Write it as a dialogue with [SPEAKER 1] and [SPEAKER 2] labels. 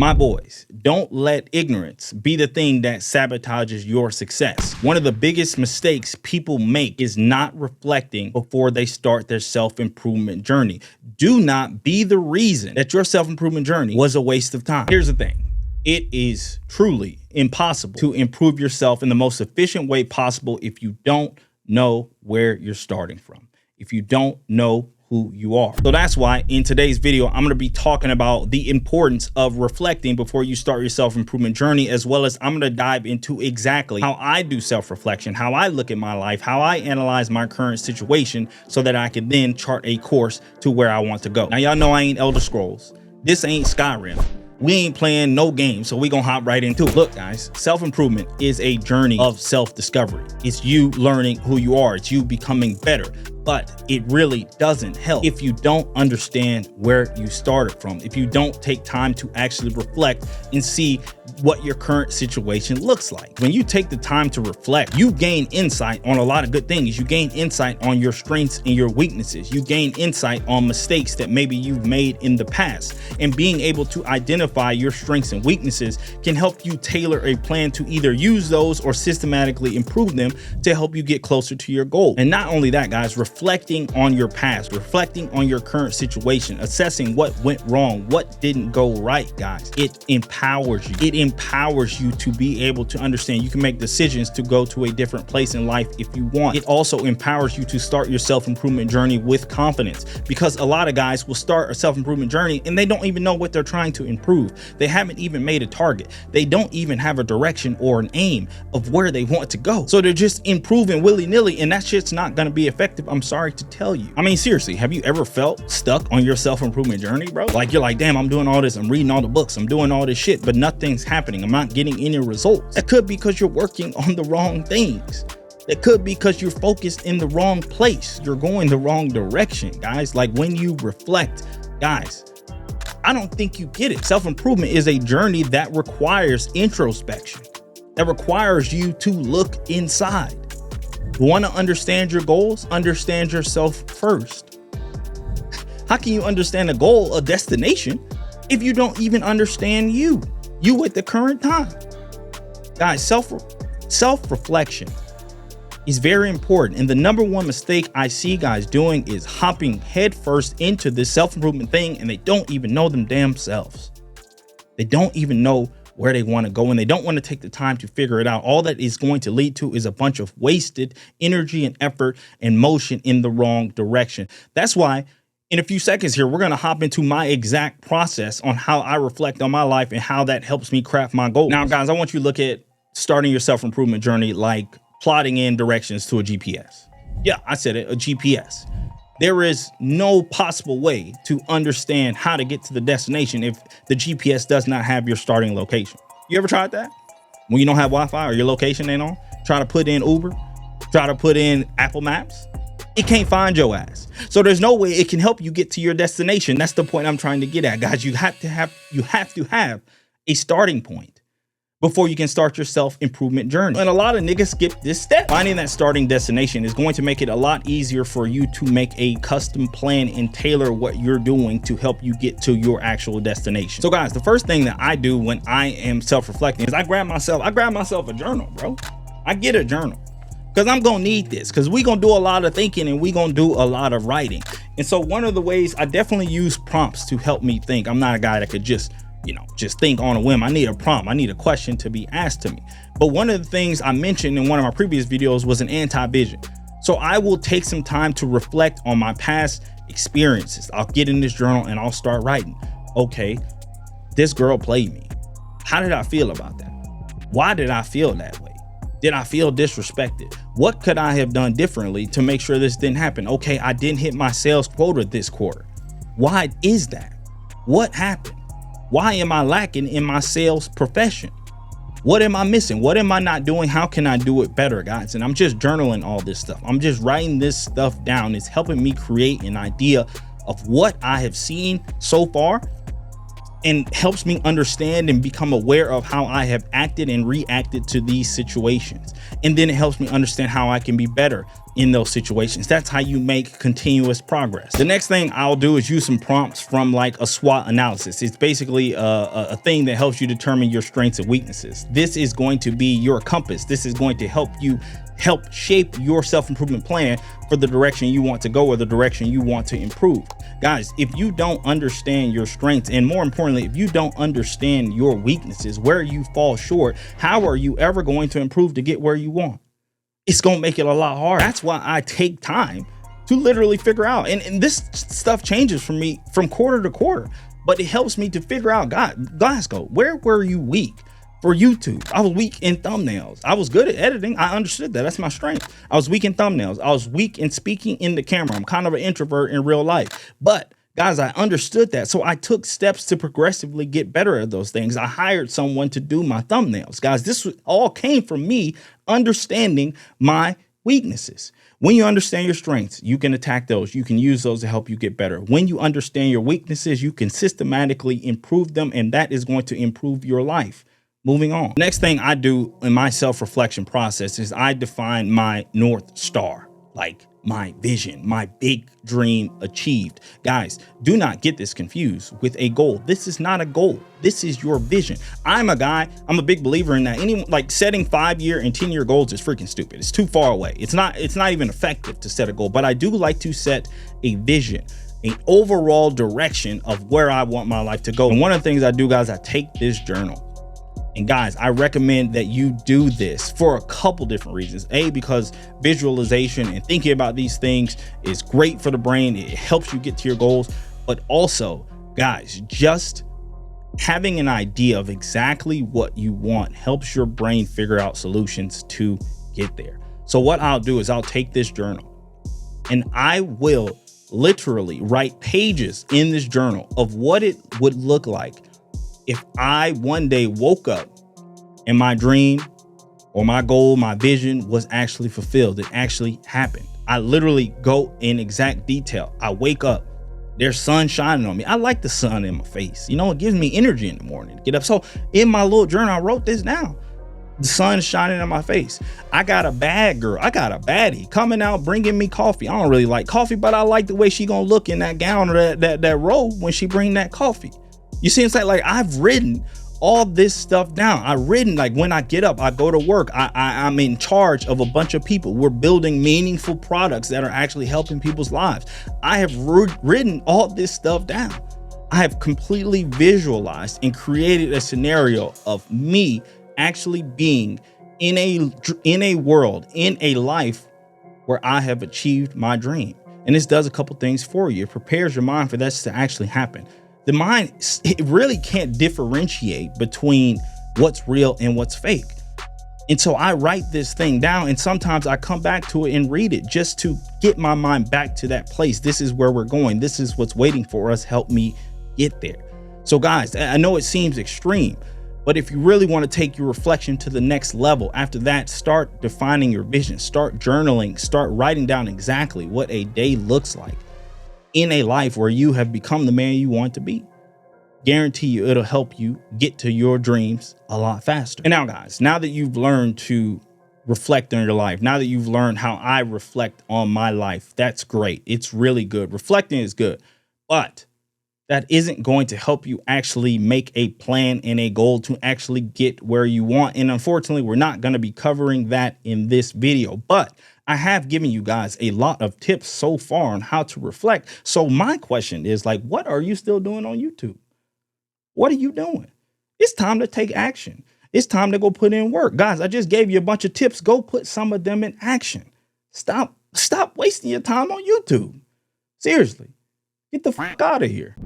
[SPEAKER 1] My boys, don't let ignorance be the thing that sabotages your success. One of the biggest mistakes people make is not reflecting before they start their self-improvement journey. Do not be the reason that your self-improvement journey was a waste of time. Here's the thing. It is truly impossible to improve yourself in the most efficient way possible if you don't know where you're starting from, if you don't know who you are. So that's why in today's video, I'm going to be talking about the importance of reflecting before you start your self-improvement journey, as well as I'm going to dive into exactly how I do self-reflection, how I look at my life, how I analyze my current situation so that I can then chart a course to where I want to go. Now, y'all know I ain't Elder Scrolls. This ain't Skyrim. We ain't playing no game, so we gonna hop right into it. Look, guys, self-improvement is a journey of self-discovery. It's you learning who you are. It's you becoming better. But it really doesn't help if you don't understand where you started from, if you don't take time to actually reflect and see what your current situation looks like. When you take the time to reflect, you gain insight on a lot of good things. You gain insight on your strengths and your weaknesses. You gain insight on mistakes that maybe you've made in the past. And being able to identify your strengths and weaknesses can help you tailor a plan to either use those or systematically improve them to help you get closer to your goal. And not only that, guys, reflecting on your past, reflecting on your current situation, assessing what went wrong, what didn't go right, guys. It empowers you. It empowers you to be able to understand you can make decisions to go to a different place in life if you want. It also empowers you to start your self-improvement journey with confidence, because a lot of guys will start a self-improvement journey and they don't even know what they're trying to improve. They haven't even made a target. They don't even have a direction or an aim of where they want to go. So they're just improving willy-nilly, and that shit's not going to be effective. I'm sorry to tell you. I mean, seriously, have you ever felt stuck on your self-improvement journey, bro? Like, you're like, damn, I'm doing all this, I'm reading all the books, I'm doing all this shit, but nothing's happening. I'm not getting any results. That could be because you're working on the wrong things. It could be because you're focused in the wrong place. You're going the wrong direction, guys. Like, when you reflect, guys, I don't think you get it. Self-improvement is a journey that requires introspection, that requires you to look inside. Want to understand your goals? Understand yourself first. How can you understand a goal, a destination, if you don't even understand you at the current time? Guys, self-reflection is very important. And the number one mistake I see guys doing is hopping headfirst into this self-improvement thing, and they don't even know them damn selves. They don't even know where they want to go, and they don't want to take the time to figure it out. All that is going to lead to is a bunch of wasted energy and effort and motion in the wrong direction. That's why in a few seconds here, we're going to hop into my exact process on how I reflect on my life and how that helps me craft my goals. Now, guys, I want you to look at starting your self-improvement journey like plotting in directions to a GPS. Yeah, I said it, a GPS. There is no possible way to understand how to get to the destination if the GPS does not have your starting location. You ever tried that? When you don't have Wi-Fi or your location ain't on, try to put in Uber, try to put in Apple Maps, it can't find your ass. So there's no way it can help you get to your destination. That's the point I'm trying to get at, guys. You have to have a starting point before you can start your self-improvement journey. And a lot of niggas skip this step. Finding that starting destination is going to make it a lot easier for you to make a custom plan and tailor what you're doing to help you get to your actual destination. So guys, the first thing that I do when I am self-reflecting is I grab myself a journal, bro. I get a journal because I'm gonna need this, because we gonna do a lot of thinking and we gonna do a lot of writing. And so one of the ways I definitely use prompts to help me think. I'm not a guy that could just think on a whim. I need a prompt. I need a question to be asked to me. But one of the things I mentioned in one of my previous videos was an anti-vision. So I will take some time to reflect on my past experiences. I'll get in this journal and I'll start writing. Okay, this girl played me. How did I feel about that? Why did I feel that way? Did I feel disrespected? What could I have done differently to make sure this didn't happen? Okay, I didn't hit my sales quota this quarter. Why is that? What happened? Why am I lacking in my sales profession? What am I missing? What am I not doing? How can I do it better, guys? And I'm just journaling all this stuff. I'm just writing this stuff down. It's helping me create an idea of what I have seen so far, and helps me understand and become aware of how I have acted and reacted to these situations. And then it helps me understand how I can be better in those situations. That's how you make continuous progress. The next thing I'll do is use some prompts from like a SWOT analysis. It's basically a thing that helps you determine your strengths and weaknesses. This is going to be your compass. This is going to help shape your self-improvement plan for the direction you want to go or the direction you want to improve. Guys, if you don't understand your strengths, and more importantly, if you don't understand your weaknesses, where you fall short, how are you ever going to improve to get where you want? It's going to make it a lot harder. That's why I take time to literally figure out. And this stuff changes for me from quarter to quarter, but it helps me to figure out, God, Glasgow, where were you weak? For YouTube, I was weak in thumbnails. I was good at editing. I understood that. That's my strength. I was weak in thumbnails. I was weak in speaking in the camera. I'm kind of an introvert in real life. But guys, I understood that. So I took steps to progressively get better at those things. I hired someone to do my thumbnails. Guys, this all came from me understanding my weaknesses. When you understand your strengths, you can attack those. You can use those to help you get better. When you understand your weaknesses, you can systematically improve them, and that is going to improve your life. Moving on. Next thing I do in my self-reflection process is I define my North Star, like my vision, my big dream achieved. Guys, do not get this confused with a goal. This is not a goal. This is your vision. I'm a big believer in that. Like setting 5-year and 10-year goals is freaking stupid. It's too far away. It's not even effective to set a goal, but I do like to set a vision, an overall direction of where I want my life to go. And one of the things I do, guys, I take this journal. And guys, I recommend that you do this for a couple different reasons. A, because visualization and thinking about these things is great for the brain. It helps you get to your goals. But also, guys, just having an idea of exactly what you want helps your brain figure out solutions to get there. So what I'll do is I'll take this journal and I will literally write pages in this journal of what it would look like if I one day woke up and my dream or my goal, my vision was actually fulfilled. It actually happened. I literally go in exact detail. I wake up, there's sun shining on me. I like the sun in my face. You know, it gives me energy in the morning to get up. So in my little journal, I wrote this down. The sun is shining in my face. I got a bad girl. I got a baddie coming out bringing me coffee. I don't really like coffee, but I like the way she gonna look in that gown or that robe when she bring that coffee. You see, it's like I've written all this stuff down. I've written, like, when I get up, I go to work. I'm in charge of a bunch of people. We're building meaningful products that are actually helping people's lives. I have written all this stuff down. I have completely visualized and created a scenario of me actually being in a world, in a life where I have achieved my dream. And this does a couple things for you. It prepares your mind for this to actually happen. The mind, it really can't differentiate between what's real and what's fake. And so I write this thing down, and sometimes I come back to it and read it just to get my mind back to that place. This is where we're going. This is what's waiting for us. Help me get there. So guys, I know it seems extreme, but if you really want to take your reflection to the next level, after that, start defining your vision, start journaling, start writing down exactly what a day looks like in a life where you have become the man you want to be. Guarantee you it'll help you get to your dreams a lot faster. And now, guys, now that you've learned to reflect on your life, now that you've learned how I reflect on my life, that's great. It's really good. Reflecting is good, but that isn't going to help you actually make a plan and a goal to actually get where you want. And unfortunately, we're not going to be covering that in this video, but I have given you guys a lot of tips so far on how to reflect. So my question is, like, what are you still doing on YouTube? What are you doing? It's time to take action. It's time to go put in work. Guys, I just gave you a bunch of tips. Go put some of them in action. Stop wasting your time on YouTube. Seriously, get the fuck out of here.